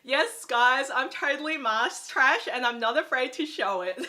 Yes, guys, I'm totally mask trash and I'm not afraid to show it.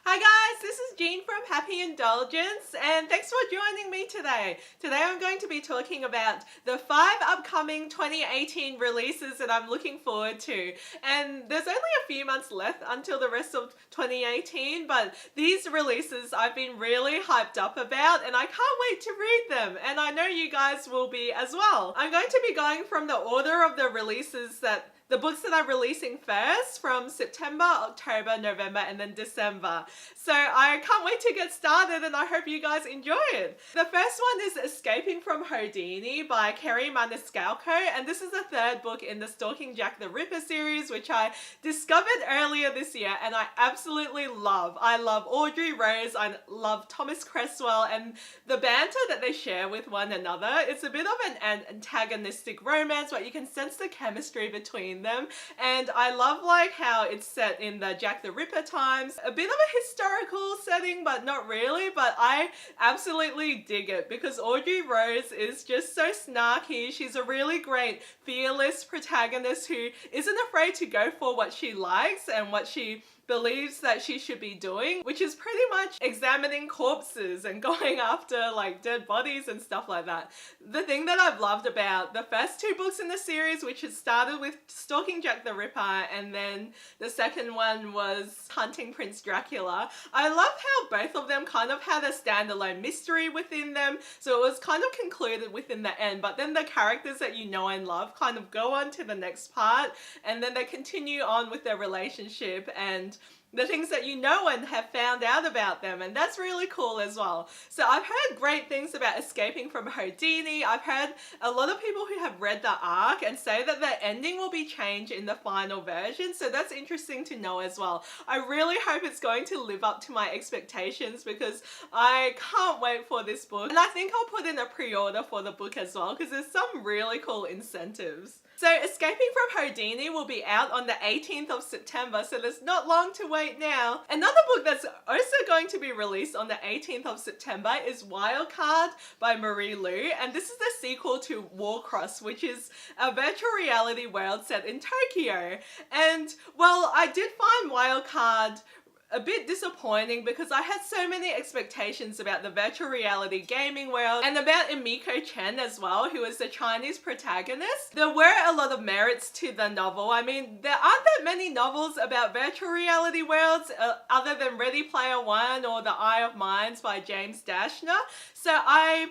Hi guys, this is Jean from Happy Indulgence and thanks for joining me today. Today I'm going to be talking about the 5 upcoming 2018 releases that I'm looking forward to. And there's only a few months left until the rest of 2018, but these releases I've been really hyped up about and I can't wait to read them, and I know you guys will be as well. I'm going to be going from the order of the releases the books that I'm releasing first from September, October, November, and then December. So I can't wait to get started and I hope you guys enjoy it. The first one is Escaping from Houdini by Kerri Maniscalco, and this is the 3rd book in the Stalking Jack the Ripper series, which I discovered earlier this year and I absolutely love. I love Audrey Rose, I love Thomas Cresswell, and the banter that they share with one another. It's a bit of an antagonistic romance, but you can sense the chemistry between them, and I love like how it's set in the Jack the Ripper times. A bit of a historical setting, but not really, but I absolutely dig it because Audrey Rose is just so snarky. She's a really great fearless protagonist who isn't afraid to go for what she likes and what she believes that she should be doing, which is pretty much examining corpses and going after like dead bodies and stuff like that. The thing that I've loved about the first 2 books in the series, which has started with Stalking Jack the Ripper and then the second one was Hunting Prince Dracula, I love how both of them kind of had a standalone mystery within them, so it was kind of concluded within the end, but then the characters that you know and love kind of go on to the next part and then they continue on with their relationship and the things that you know and have found out about them, and that's really cool as well. So I've heard great things about Escaping from Houdini. I've heard a lot of people who have read the arc and say that the ending will be changed in the final version, so that's interesting to know as well. I really hope it's going to live up to my expectations because I can't wait for this book, and I think I'll put in a pre-order for the book as well because there's some really cool incentives. So Escaping from Houdini will be out on the 18th of September, so there's not long to wait now. Another book that's also going to be released on the 18th of September is Wildcard by Marie Lu, and this is the sequel to Warcross, which is a virtual reality world set in Tokyo. And well, I did find Wildcard a bit disappointing because I had so many expectations about the virtual reality gaming world and about Emiko Chen as well, who is the Chinese protagonist. There were a lot of merits to the novel. I mean, there aren't that many novels about virtual reality worlds other than Ready Player One or The Eye of Minds by James Dashner. So I'm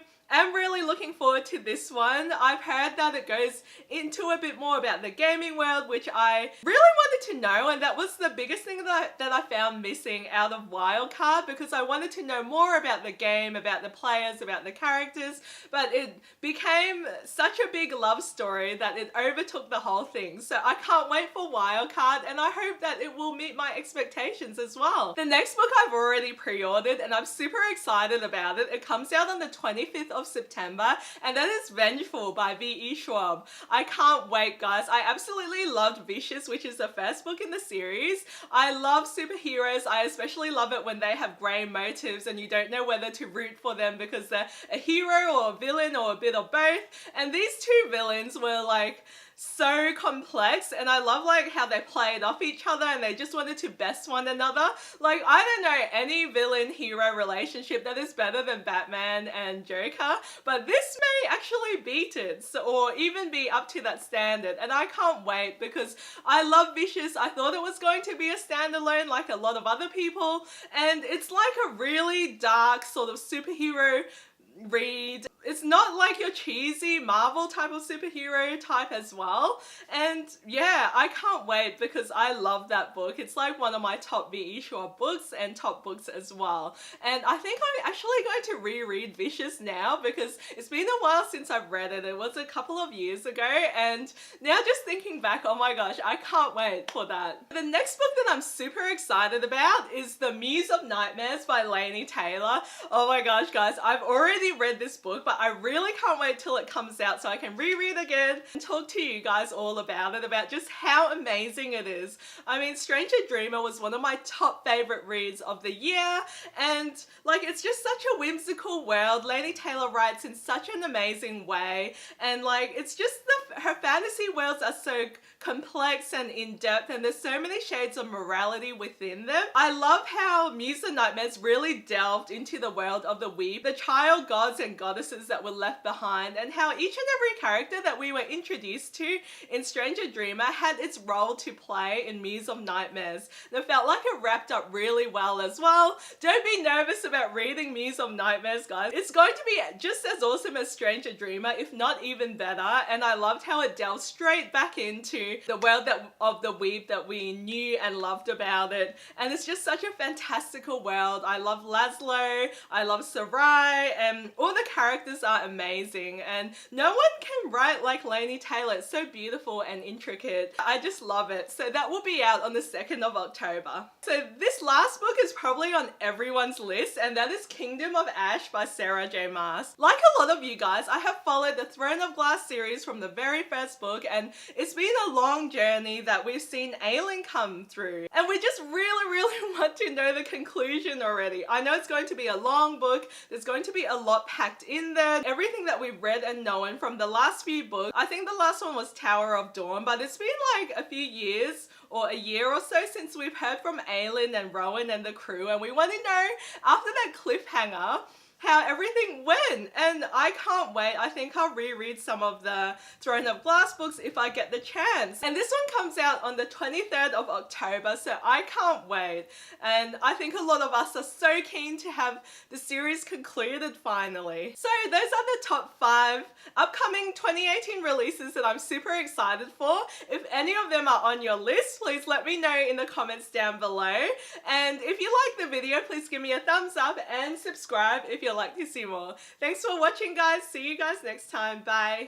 really looking forward to this one. I've heard that it goes into a bit more about the gaming world, which I really wanted to know, and that was the biggest thing that I found missing out of Wildcard, because I wanted to know more about the game, about the players, about the characters, but it became such a big love story that it overtook the whole thing. So I can't wait for Wildcard, and I hope that it will meet my expectations as well. The next book I've already pre-ordered and I'm super excited about it. It comes out on the 25th of September, and that is Vengeful by V.E. Schwab. I can't wait, guys. I absolutely loved Vicious, which is the first book in the series. I love superheroes. I especially love it when they have grey motives and you don't know whether to root for them because they're a hero or a villain or a bit of both. And these 2 villains were like so complex, and I love like how they played off each other and they just wanted to best one another. Like, I don't know any villain hero relationship that is better than Batman and Joker, but this may actually beat it, so, or even be up to that standard, and I can't wait because I love Vicious. I thought it was going to be a standalone like a lot of other people, and it's like a really dark sort of superhero read. It's not like your cheesy Marvel type of superhero type as well, and yeah, I can't wait because I love that book. It's like one of my top V.E. Schwab books and top books as well, and I think I'm actually going to reread Vicious now because it's been a while since I've read it. It was a couple of years ago, and now just thinking back, oh my gosh, I can't wait for that. The next book that I'm super excited about is The Muse of Nightmares by Laini Taylor. Oh my gosh, guys, I've already read this book, but but I really can't wait till it comes out so I can reread again and talk to you guys all about it, about just how amazing it is. I mean, Stranger Dreamer was one of my top favorite reads of the year, and like, it's just such a whimsical world. Laini Taylor writes in such an amazing way, and like, it's just her fantasy worlds are so complex and in-depth, and there's so many shades of morality within them. I love how Muse of Nightmares really delved into the world of the Weeb, the child gods and goddesses that were left behind, and how each and every character that we were introduced to in Stranger Dreamer had its role to play in Muse of Nightmares. And it felt like it wrapped up really well as well. Don't be nervous about reading Muse of Nightmares, guys. It's going to be just as awesome as Stranger Dreamer, if not even better, and I loved how it delved straight back into the world of the Weeb that we knew and loved about it. And it's just such a fantastical world. I love Laszlo, I love Sarai, and all the characters are amazing, and no one can write like Laini Taylor. It's so beautiful and intricate. I just love it. So that will be out on the 2nd of October. So this last book is probably on everyone's list, and that is Kingdom of Ash by Sarah J Maas. Like a lot of you guys, I have followed the Throne of Glass series from the very first book, and it's been a long journey that we've seen Aelin come through, and we just really want to know the conclusion already. I know it's going to be a long book. There's going to be a lot packed in there. Everything that we've read and known from the last few books. I think the last one was Tower of Dawn, but it's been like a few years or a year or so since we've heard from Aelin and Rowan and the crew, and we want to know, after that cliffhanger, how everything went, and I can't wait. I think I'll reread some of the Throne of Glass books if I get the chance. And this one comes out on the 23rd of October, so I can't wait. And I think a lot of us are so keen to have the series concluded finally. So those are the top 5 upcoming 2018 releases that I'm super excited for. If any of them are on your list, please let me know in the comments down below. And if you like the video, please give me a thumbs up and subscribe if you'd like to see more. Thanks for watching, guys. See you guys next time. Bye.